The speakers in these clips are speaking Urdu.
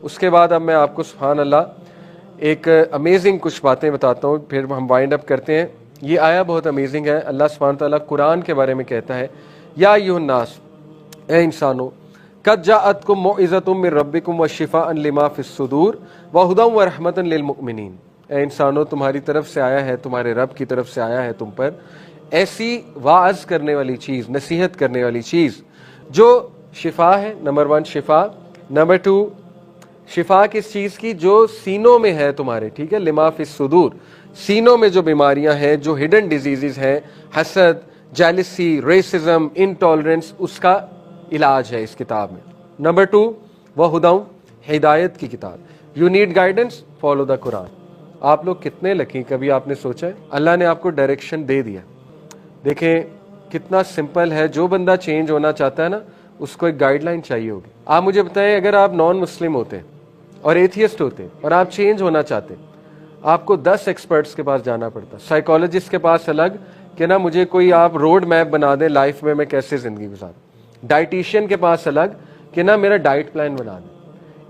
اس کے بعد اب میں آپ کو سبحان اللہ ایک امیزنگ کچھ باتیں بتاتا ہوں، پھر ہم وائنڈ اپ کرتے ہیں۔ یہ آیا بہت امیزنگ ہے۔ اللہ سبحانہ تعالیٰ قرآن کے بارے میں کہتا ہے، یا ایھا الناس، اے انسانو، قد جاءتکم موعظۃ من ربکم وشفاء لما فی الصدور وہدی ورحمۃ للمؤمنین۔ اے انسانو، تمہاری طرف سے آیا ہے، تمہارے رب کی طرف سے آیا ہے تم پر ایسی واعظ کرنے والی چیز، نصیحت کرنے والی چیز جو شفا ہے۔ نمبر 1 شفا، نمبر 2 شفا کس چیز کی؟ جو سینوں میں ہے تمہارے، ٹھیک ہے، لما فی الصدور، سینوں میں جو بیماریاں ہیں، جو ہڈن ڈیزیزز ہیں، حسد، جیلسی، ریسزم، انٹالرنس، اس کا علاج ہے اس کتاب میں۔ نمبر 2 وہدی، ہدایت کی کتاب۔ You need guidance, follow the Quran. آپ لوگ کتنے لکی، کبھی آپ نے سوچا ہے اللہ نے آپ کو ڈائریکشن دے دیا۔ دیکھیں کتنا سمپل ہے، جو بندہ چینج ہونا چاہتا ہے نا، اس کو ایک گائیڈ لائن چاہیے ہوگی۔ آپ مجھے بتائیں، اگر آپ نان مسلم ہوتے اور ایتھیسٹ ہوتے اور آپ چینج ہونا چاہتے، آپ کو 10 ایکسپرٹس کے پاس جانا پڑتا، سائیکالوجسٹ کے پاس الگ کہ نا مجھے کوئی آپ روڈ میپ بنا دیں لائف میں کیسے زندگی گزاروں، ڈائٹیشین کے پاس الگ کہ نا میرا ڈائٹ پلان بنا دیں۔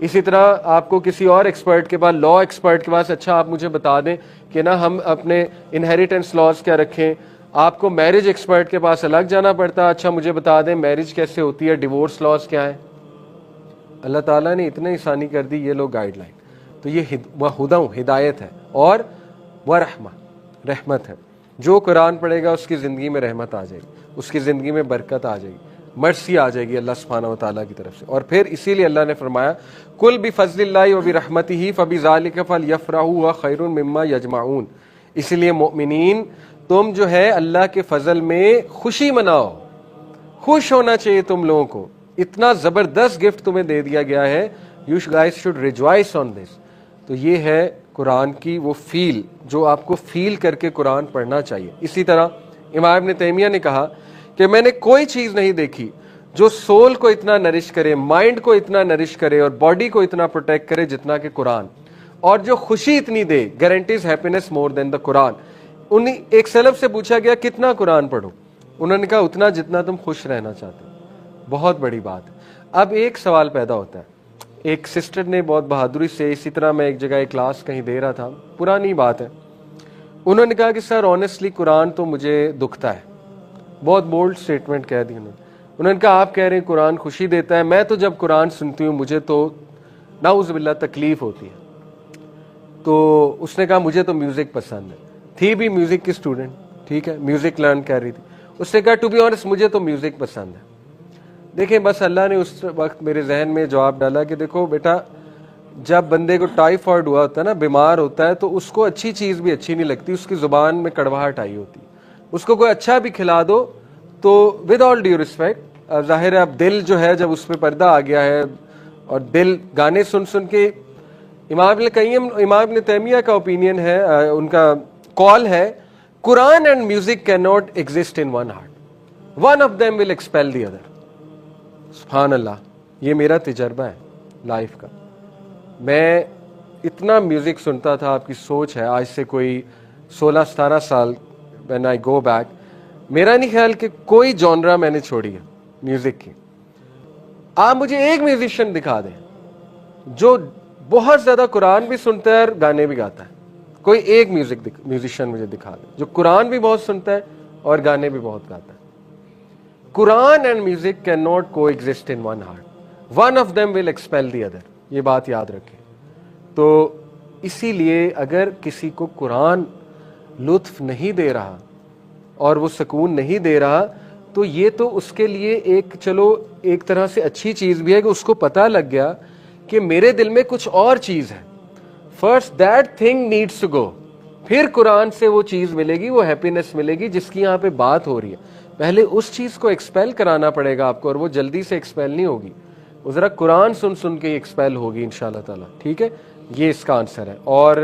اسی طرح آپ کو کسی اور ایکسپرٹ کے پاس، لا ایکسپرٹ کے پاس، اچھا آپ مجھے بتا دیں کہ نا ہم اپنے انہیریٹنس لاز کیا رکھیں۔ آپ کو میرج ایکسپرٹ کے پاس الگ جانا پڑتا، اچھا مجھے بتا دیں میرج کیسے ہوتی ہے، ڈیورس لاز کیا ہے۔ اللہ تعالیٰ نے اتنی آسانی کر دی، یہ لو گائیڈ لائن۔ تو یہ ہدی، ہدایت ہے، اور ورحمہ، رحمت ہے۔ جو قرآن پڑھے گا اس کی زندگی میں رحمت آ جائے گی، اس کی زندگی میں برکت آ جائے گی، مرسی آ جائے گی اللہ سبحانہ و تعالیٰ کی طرف سے۔ اور پھر اسی لیے اللہ نے فرمایا، قل بفضل اللہ وبرحمتہ فبذلک فلیفرحوا هو خیر مما یجمعون۔ اسی لیے مومنین، تم جو ہے اللہ کے فضل میں خوشی مناؤ، خوش ہونا چاہیے تم لوگوں کو، اتنا زبردست گفٹ تمہیں دے دیا گیا ہے، یو گائز شوڈ ریجوائس آن دس۔ تو یہ ہے قرآن کی وہ فیل جو آپ کو فیل کر کے قرآن پڑھنا چاہیے۔ اسی طرح امام ابن تیمیہ نے کہا کہ میں نے کوئی چیز نہیں دیکھی جو سول کو اتنا نرش کرے، مائنڈ کو اتنا نرش کرے اور باڈی کو اتنا پروٹیکٹ کرے جتنا کہ قرآن، اور جو خوشی اتنی دے، گارنٹیز ہیپینس مور دین دا قرآن۔ ایک سلف سے پوچھا گیا کتنا قرآن پڑھو، انہوں نے کہا اتنا جتنا تم خوش رہنا چاہتے ہو۔ بہت بڑی بات ہے۔ اب ایک سوال پیدا ہوتا ہے، ایک سسٹر نے بہت بہادری سے، اسی طرح میں ایک جگہ ایک کلاس کہیں دے رہا تھا، پرانی بات ہے، انہوں نے کہا کہ سر آنیسٹلی قرآن تو مجھے دکھتا ہے۔ بہت بولڈ سٹیٹمنٹ کہہ دی انہوں نے کہا آپ کہہ رہے ہیں قرآن خوشی دیتا ہے، میں تو جب قرآن سنتی ہوں مجھے تو نعوذ باللہ تکلیف ہوتی ہے۔ تو اس نے کہا مجھے تو میوزک پسند ہے، تھی بھی میوزک کی اسٹوڈنٹ، ٹھیک ہے، میوزک لرن کر رہی تھی۔ اس نے کہا ٹو بی آنیسٹ مجھے تو میوزک پسند ہے۔ دیکھیں بس اللہ نے اس وقت میرے ذہن میں جواب ڈالا کہ دیکھو بیٹا، جب بندے کو ٹائیفائڈ ہوا ہوتا ہے نا، بیمار ہوتا ہے، تو اس کو اچھی چیز بھی اچھی نہیں لگتی، اس کی زبان میں کڑواہٹ آئی ہوتی ہے۔ اس کو کوئی اچھا بھی کھلا دو تو ود آل ڈیو ریسپیکٹ، ظاہر ہے اب دل جو ہے جب اس پہ پردہ آ گیا ہے، اور دل گانے سن سن کے، امام ابن تیمیہ کا اوپینین ہے، ان کا کال ہے، Quran and music cannot exist in one heart, one of them will expel the other. سبحان اللہ، یہ میرا تجربہ ہے لائف کا۔ میں اتنا میوزک سنتا تھا، آپ کی سوچ ہے آج سے کوئی 16-17 سال، when I go back، میرا نہیں خیال کہ کوئی جانرا میں نے چھوڑی ہے میوزک کی۔ آپ مجھے ایک میوزیشین دکھا دیں جو بہت زیادہ قرآن بھی سنتا ہے اور گانے بھی گاتا ہے، کوئی ایک میوزیشین مجھے دکھا دیں جو قرآن بھی بہت سنتا ہے اور گانے بھی بہت گاتا ہے۔ Quran and music can not کو exist in one heart, one of them will expel the other, یہ بات یاد رکھیں۔ تو اسی لیے اگر کسی کو قرآن لطف نہیں دے رہا اور وہ سکون نہیں دے رہا، تو یہ تو اس کے لیے ایک، چلو ایک طرح سے اچھی چیز بھی ہے کہ اس کو پتہ لگ گیا کہ میرے دل میں کچھ اور چیز ہے، first that thing needs to go, پھر قرآن سے وہ چیز ملے گی، وہ ہیپینس ملے گی جس کی یہاں پہ بات ہو رہی ہے۔ پہلے اس چیز کو ایکسپیل کرانا پڑے گا آپ کو، اور وہ جلدی سے ایکسپیل نہیں ہوگی، وہ ذرا قرآن سن سن کے ایکسپیل ہوگی انشاءاللہ تعالی، ٹھیک ہے۔ یہ اس کا آنسر ہے۔ اور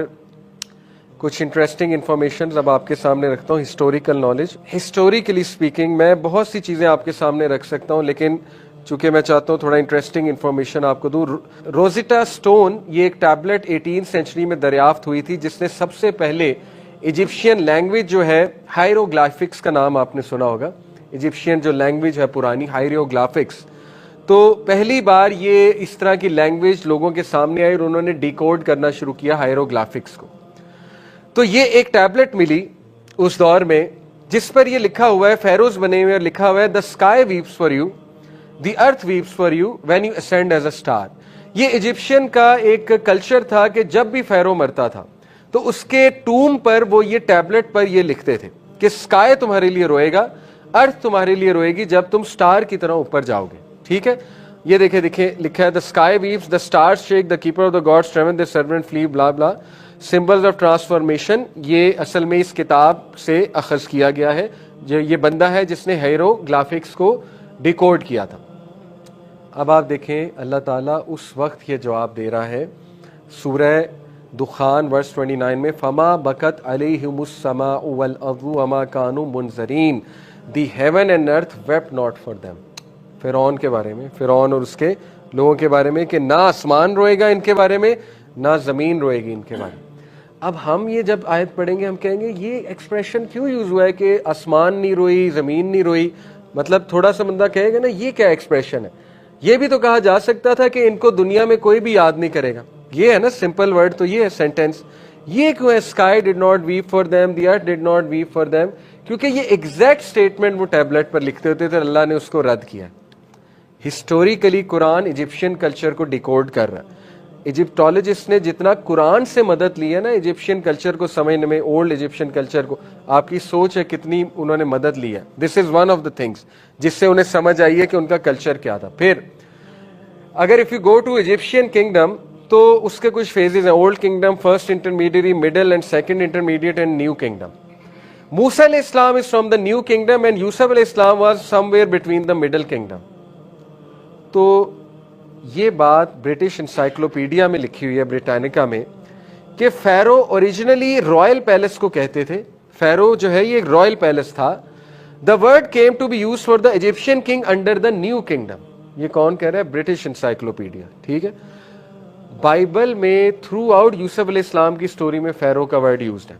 کچھ انٹرسٹنگ انفارمیشنز اب آپ کے سامنے رکھتا ہوں، ہسٹوریکل نالج۔ ہسٹوریکلی سپیکنگ میں بہت سی چیزیں آپ کے سامنے رکھ سکتا ہوں، لیکن چونکہ میں چاہتا ہوں تھوڑا انٹرسٹنگ انفارمیشن آپ کو دوں۔ روزیٹا سٹون، یہ ایک ٹیبلٹ 18 سینچری میں دریافت ہوئی تھی جس نے سب سے پہلے ایجپشین لینگویج جو ہے، ہائیروگلائفکس کا نام آپ نے سنا ہوگا، ایجپشین جو لینگویج ہے پرانی، ہائیروگلائفکس، تو پہلی بار یہ اس طرح کی لینگویج لوگوں کے سامنے آئی اور انہوں نے ڈیکوڈ کرنا شروع کیا ہائیروگلافکس کو. تو یہ ایک ٹیبلٹ ملی اس دور میں جس پر یہ لکھا ہوا ہے, فیروز بنے ہوئے, اور لکھا ہوا ہے the sky weeps for you, the earth weeps for you when you ascend as a star. یہ ایجپشین کا ایک کلچر تھا کہ جب بھی فیرو مرتا تھا تو اس کے ٹوم پر وہ یہ ٹیبلٹ پر یہ لکھتے تھے کہ اسکائی تمہارے لیے روئے گا, ارتھ تمہارے لیے روئے گی جب تم سٹار کی طرح اوپر جاؤ گے. ٹھیک ہے, یہ دیکھیں لکھا ہے the sky weeps, the stars shake, the keeper of the gods tremble, the servant flee, blah blah. Symbols of transformation, یہ اصل میں اس کتاب سے اخذ کیا گیا ہے. جو یہ بندہ ہے جس نے ہائیروگلافکس کو ڈیکوڈ کیا تھا. اب آپ دیکھیں اللہ تعالیٰ اس وقت یہ جواب دے رہا ہے سورہ دخان ورس 29 میں, فما بکت علیہم السماء والارض وما کانوا منظرین, the heaven and earth wept not for them. فرعون کے بارے میں, فرعون اور اس کے لوگوں کے بارے میں کہ نہ آسمان روئے گا ان کے بارے میں, نہ زمین روئے گی ان کے بارے میں. اب ہم یہ جب آیت پڑھیں گے ہم کہیں گے یہ ایکسپریشن کیوں یوز ہوا ہے کہ آسمان نہیں روئی, زمین نہیں روئی. مطلب تھوڑا سا بندہ کہے گا نا یہ کیا ایکسپریشن ہے, یہ بھی تو کہا جا سکتا تھا کہ ان کو دنیا میں کوئی بھی یاد نہیں کرے گا. یہ ہے نا سمپل ورڈ, تو یہ ہے سینٹینس. یہ کیوں ہے sky did not weep for them, the earth did not weep for them, کیونکہ یہ ایگزیکٹ اسٹیٹمنٹ وہ ٹیبلٹ پر لکھتے ہوتے تھے, اللہ نے اس کو رد کیا. ہسٹوریکلی قرآن ایجپشین کلچر کو ڈیکوڈ کر رہا ہے. ایجپٹولوجسٹ نے جتنا قرآن سے مدد لی ہے نا ایجپشین کلچر کو سمجھنے میں, اولڈ ایجپشین کلچر کو, آپ کی سوچ ہے کتنی انہوں نے مدد لی ہے. This is one of the things جس سے انہیں سمجھ آئی ہے کہ ان کا کلچر کیا تھا. پھر اگر if you go to Egyptian kingdom تو اس کے کچھ فیزز ہیں, old kingdom, first intermediate, middle and second intermediate and new kingdom. موسیٰ علیہ السلام is from the new kingdom and یوسف علیہ السلام was somewhere between the middle kingdom. تو یہ بات برٹش انسائکلوپیڈیا میں لکھی ہوئی ہے, بریٹانیکا میں, کہ فیرو اوریجنلی رائل پیلس کو کہتے تھے. فیرو جو ہے یہ ایک رائل پیلس تھا. The word came to be used for the Egyptian king under the new kingdom. یہ کون کہہ رہا ہے؟ British encyclopedia. ٹھیک ہے, بائبل میں تھرو آؤٹ یوسف علیہ السلام کی سٹوری میں فیرو کا ورڈ یوزڈ ہے,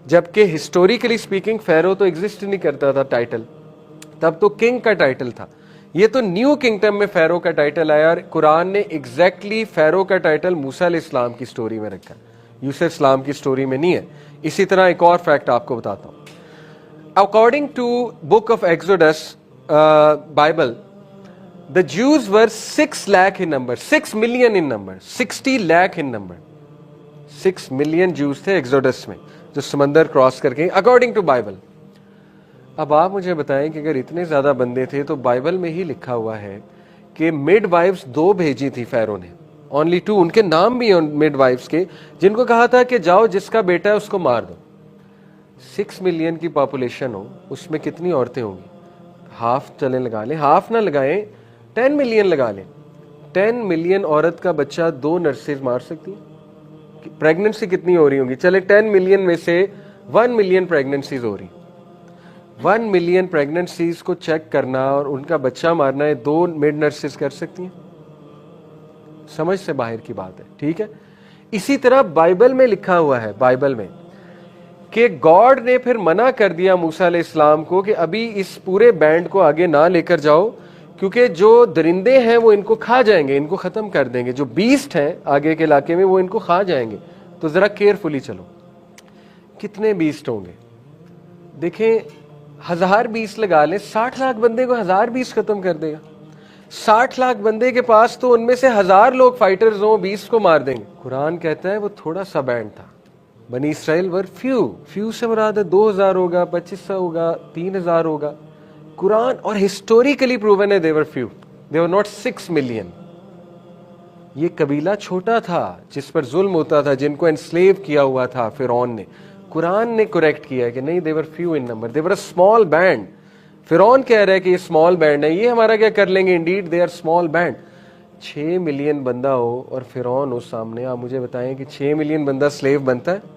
جبکہ ہسٹوریکلی اسپیکنگ فیرو تو ایگزسٹ نہیں کرتا تھا ٹائٹل, تب تو کنگ کا ٹائٹل تھا. یہ تو نیو کنگڈم میں فیرو کا ٹائٹل آیا, اور قرآن نے ایگزیکٹلی فیرو کا ٹائٹل موسیٰ علیہ السلام کی سٹوری میں رکھا, یوسف السلام کی سٹوری میں نہیں ہے. اسی طرح ایک اور فیکٹ آپ کو بتاتا ہوں. According to book of Exodus Bible, the Jews were 6 lakh in number, 6 million in number, 60 lakh in number. 6 million Jews تھے ایکسوڈس میں جو سمندر کراس کر کے, اکارڈنگ ٹو بائبل. اب آپ مجھے بتائیں کہ اگر اتنے زیادہ بندے تھے تو بائبل میں ہی لکھا ہوا ہے کہ مڈ وائفز 2 بھیجی تھی فیرو نے, اونلی 2, ان کے نام بھی ہیں مڈ وائفز کے, جن کو کہا تھا کہ جاؤ جس کا بیٹا ہے اس کو مار دو. 6 ملین کی پاپولیشن ہو, اس میں کتنی عورتیں ہوں گی؟ ہاف چلیں لگا لیں, ہاف نہ لگائیں, 10 ملین لگا لیں. 10 ملین عورت کا بچہ 2 نرسز مار سکتی ہیں. پریگننسی کتنی ہو رہی ہوں گی؟ چلے 10 ملین میں سے 1 ملین پریگننسیز ہو رہی. 1 ملین پریگننسیز کو چیک کرنا اور ان کا بچہ مارنا ہے 2 مڈ نرسز کر سکتی ہیں؟ سمجھ سے باہر کی بات ہے. ٹھیک ہے, اسی طرح بائبل میں لکھا ہوا ہے, بائبل میں, کہ گاڈ نے پھر منع کر دیا موسیٰ علیہ السلام کو کہ ابھی اس پورے بینڈ کو آگے نہ لے کر جاؤ, کیونکہ جو درندے ہیں وہ ان کو کھا جائیں گے, ان کو ختم کر دیں گے. جو بیسٹ ہیں آگے کے علاقے میں وہ ان کو کھا جائیں گے, تو ذرا کیئرفلی چلو. کتنے بیسٹ ہوں گے دیکھیں, 1000 بیس لگا لیں, 60 لاکھ بندے کو 1000 بیس ختم کر دے گا. 60 لاکھ بندے کے پاس تو ان میں سے 1000 لوگ فائٹرز ہوں, 20 کو مار دیں گے. قرآن کہتا ہے وہ تھوڑا سا بینڈ تھا. بنی اسرائیل ور فیو سے مراد ہے 2000 ہوگا, 2500 ہوگا, 3000 ہوگا. قرآن اور ہسٹوریکلی پروون ہے they were few, they were not 6 million. یہ قبیلہ چھوٹا تھا جس پر ظلم ہوتا تھا, جن کو انسلیو کیا ہوا تھا فرعون نے. قرآن نے کریکٹ کیا ہے کہ نہیں, they were few in number, they were a small band. فرعون کہہ رہا ہے کہ یہ small band ہے, یہ ہمارا کیا کر لیں گے, indeed they are small band. 6 million بندہ ہو اور فرعون ہو سامنے, آپ مجھے بتائیں کہ 6 ملین بندہ سلیو بنتا ہے؟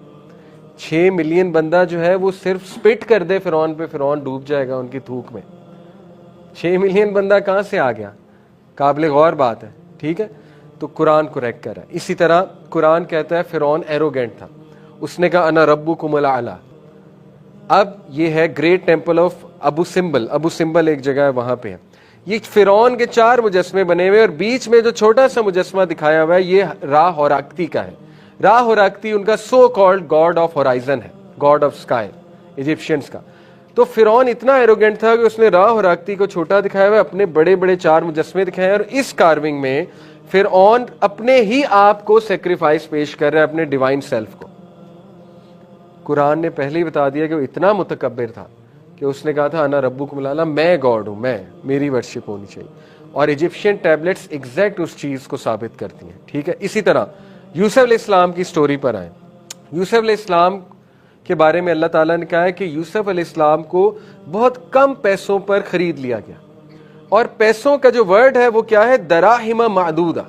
6 ملین بندہ جو ہے وہ صرف سپٹ کر دے فرعون پہ, فرعون ڈوب جائے گا ان کی تھوک میں. 6 ملین بندہ کہاں سے آ گیا؟ قابل غور بات ہے. ٹھیک ہے, تو قرآن کریکٹ کر رہا ہے. اسی طرح قرآن کہتا ہے فرعون ایروگینٹ تھا, اس نے کہا انا ربکم الاعلی. اب یہ ہے great temple of Abu Simbel, Abu Simbel ایک جگہ ہے وہاں پہ ہے. یہ فرعون کے 4 مجسمے بنے ہوئے اور بیچ میں جو چھوٹا سا مجسمہ دکھایا ہوا ہے یہ را ہوراکتی کا ہے. را ہوراکتی ان کا so called God of horizon ہے, گاڈ آف اسکائی ایجپشینس کا. تو فرعون اتنا ایروگینٹ تھا کہ اس نے را ہوراکتی کو چھوٹا دکھایا ہوا ہے, اپنے بڑے بڑے 4 مجسمے دکھائے, اور اس کارونگ میں فرعون اپنے ہی آپ کو سیکریفائس پیش کر رہا ہے, اپنے ڈیوائن سیلف کو. قرآن نے پہلے ہی بتا دیا کہ وہ اتنا متکبر تھا کہ اس نے کہا تھا انا ربکم الاعلی, میں گاڈ ہوں, میری ورشپ ہونی چاہیے. اور ایجپشین ٹیبلٹس ایگزیکٹ اس چیز کو ثابت کرتی ہیں. ٹھیک ہے, اسی طرح یوسف علیہ السلام کی سٹوری پر آئیں. یوسف علیہ السلام کے بارے میں اللہ تعالیٰ نے کہا ہے کہ یوسف علیہ السلام کو بہت کم پیسوں پر خرید لیا گیا, اور پیسوں کا جو ورڈ ہے وہ کیا ہے, دراہم معدودہ.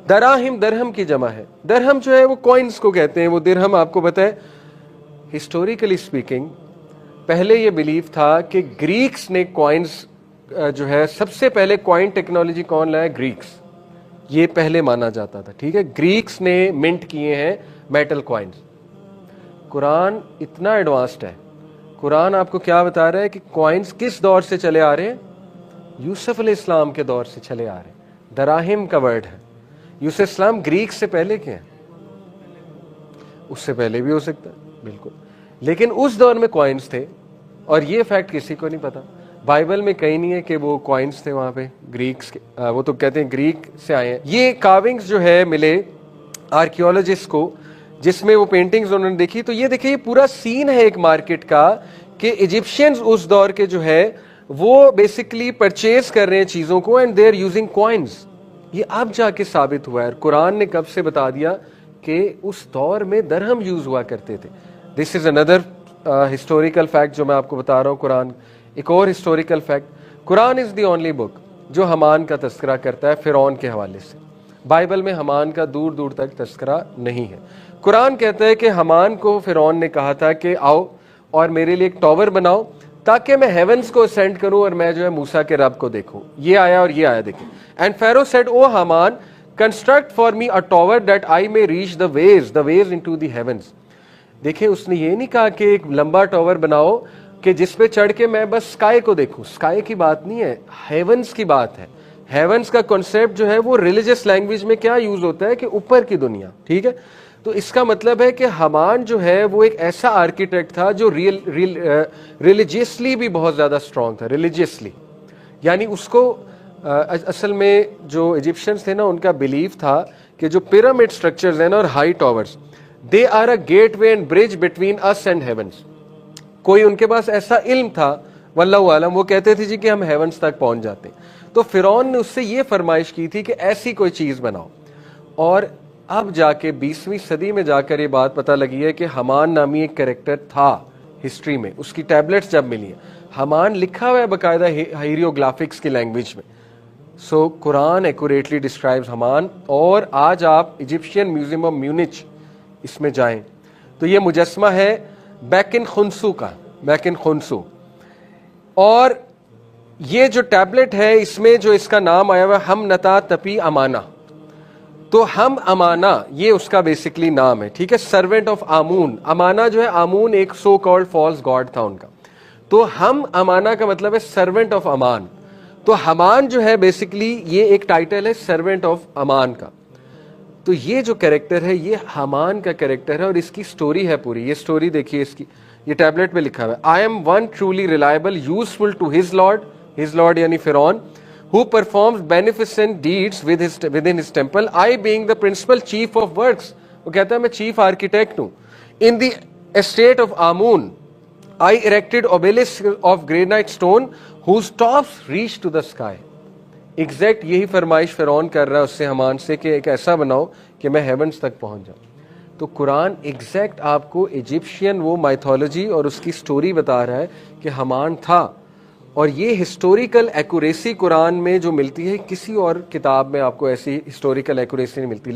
دراہم درہم کی جمع ہے. درہم جو ہے وہ کوئنز کو کہتے ہیں, وہ درہم آپ کو پتہ ہے. ہسٹوریکلی اسپیکنگ پہلے یہ بلیف تھا کہ گریکس نے کوائنز جو ہے, سب سے پہلے کوائن ٹیکنالوجی کون لایا, گریکس. یہ پہلے مانا جاتا تھا. ٹھیک ہے, گریکس نے منٹ کیے ہیں میٹل کوائنز. قرآن اتنا ایڈوانسڈ ہے, قرآن آپ کو کیا بتا رہا ہے کہ کوائنز کس دور سے چلے آ رہے ہیں, یوسف علیہ السلام کے دور سے چلے آ رہے ہیں. دراہم کا ورڈ ہے. یوسف السلام گریک سے پہلے کے ہیں, اس سے پہلے بھی ہو سکتا ہے بالکل, لیکن اس دور میں کوائنز تھے, اور یہ فیکٹ کسی کو نہیں پتا. بائبل میں کہیں نہیں ہے کہ وہ کوائنز تھے وہاں پہ گریکس کے, وہ تو کہتے ہیں گریک سے آئے ہیں. یہ کاونگز جو ہے ملے آرکیولوجسٹ کو, جس میں وہ پینٹنگز انہوں نے دیکھی, تو یہ دیکھیں یہ پورا سین ہے ایک مارکیٹ کا کہ ایجپشینز اس دور کے جو ہے وہ بیسکلی پرچیز کر رہے ہیں چیزوں کو, and they are using coins. یہ اب جا کے ثابت ہوا ہے, اور قرآن نے کب سے بتا دیا کہ اس دور میں درہم یوز ہوا کرتے تھے. دس از اندر ہسٹوریکل فیکٹ جو میں آپ کو بتا رہا ہوں. قرآن ایک اور ہسٹوریکل فیکٹ, قرآن از دی اونلی بک جو حمان کا تذکرہ کرتا ہے فرعون کے حوالے سے. بائبل میں حمان کا دور دور تک تذکرہ نہیں ہے. قرآن کہتا ہے کہ حمان کو فرعون نے کہا تھا کہ آؤ اور میرے لیے ایک ٹاور بناؤ تاکہ میں ہیونز کو اسینڈ کروں اور میں جو ہے موسیٰ کے رب کو دیکھوں. یہ آیا اور یہ آیا دیکھیں. And Pharaoh said O Haman construct for me a tower that I may reach the ways into the heavens. دیکھیں اس نے یہ نہیں کہا کہ ایک لمبا ٹاور بناؤ کہ جس پہ چڑھ کے میں بس اسکائی کو دیکھوں. اسکائی کی بات نہیں ہے, ہیونز کی بات ہے. ہیونز کا کنسیپٹ جو ہے وہ ریلیجس لینگویج میں کیا یوز ہوتا ہے کہ اوپر کی دنیا. ٹھیک ہے, تو اس کا مطلب ہے کہ حمان جو ہے وہ ایک ایسا آرکیٹیکٹ تھا جو ریلیجیسلی بھی بہت زیادہ اسٹرانگ تھا. ریلیجیسلی یعنی اس کو اصل میں جو ایجپشنز تھے نا, ان کا بلیف تھا کہ جو پیرامڈ سٹرکچرز ہیں نا اور high towers, they are a gateway and bridge between us and heavens. کوئی ان کے پاس ایسا علم تھا واللہ عالم, وہ کہتے تھے جی کہ ہم ہیونز تک پہنچ جاتے ہیں. تو فرعون نے اس سے یہ فرمائش کی تھی کہ ایسی کوئی چیز بناؤ. اور اب جا کے 20ویں صدی میں جا کر یہ بات پتہ لگی ہے کہ حمان نامی ایک کریکٹر تھا ہسٹری میں. اس کی ٹیبلٹس جب ملی ہیں, حمان لکھا ہوا ہے باقاعدہ ہیریوگلافکس کی لینگویج میں. سو قرآن ایکوریٹلی ڈسکرائبز حمان. اور آج آپ ایجپشین میوزیم آف میونچ اس میں جائیں تو یہ مجسمہ ہے بیکن خنسو کا, بیکن خنسو. اور یہ جو ٹیبلٹ ہے اس میں جو اس کا نام آیا ہوا ہے ہم نتا تپی امانا, تو ہم امانا یہ اس کا بیسکلی نام ہے. ٹھیک ہے, سرونٹ آف آمون. امانا جو ہے, آمون ایک سو کالڈ فالس گاڈ تھا ان کا, تو ہم امانا کا مطلب ہے سرونٹ آف امان. تو حمان جو ہے بیسکلی یہ ایک ٹائٹل ہے سرونٹ آف امان کا. تو یہ جو کریکٹر ہے یہ حمان کا کریکٹر ہے, اور اس کی سٹوری ہے پوری. یہ سٹوری دیکھیے اس کی, یہ ٹیبلٹ پہ لکھا ہوا ہے I am one truly reliable useful to his lord یعنی فرعون, who performs beneficent deeds within his temple, I being the principal chief of works. وہ کہتا ہے میں چیف آرکیٹیکٹ ہوں. In the estate of Amun, I erected obelisks of granite stone whose tops reach to the sky. Exact یہی فرمائش فرعون کر رہا ہے اس سے حمان سے کہ ایک ایسا بناؤ کہ میں ہیونز تک پہنچ جاؤں. تو قرآن ایگزیکٹ آپ کو ایجپشین وہ مائتھولوجی اور اس کی سٹوری بتا رہا ہے کہ حمان تھا. اور یہ ہسٹوریکل ایکوریسی قرآن میں جو ملتی ہے, کسی اور کتاب میں آپ کو ایسی ہسٹوریکل ایکوریسی نہیں ملتی.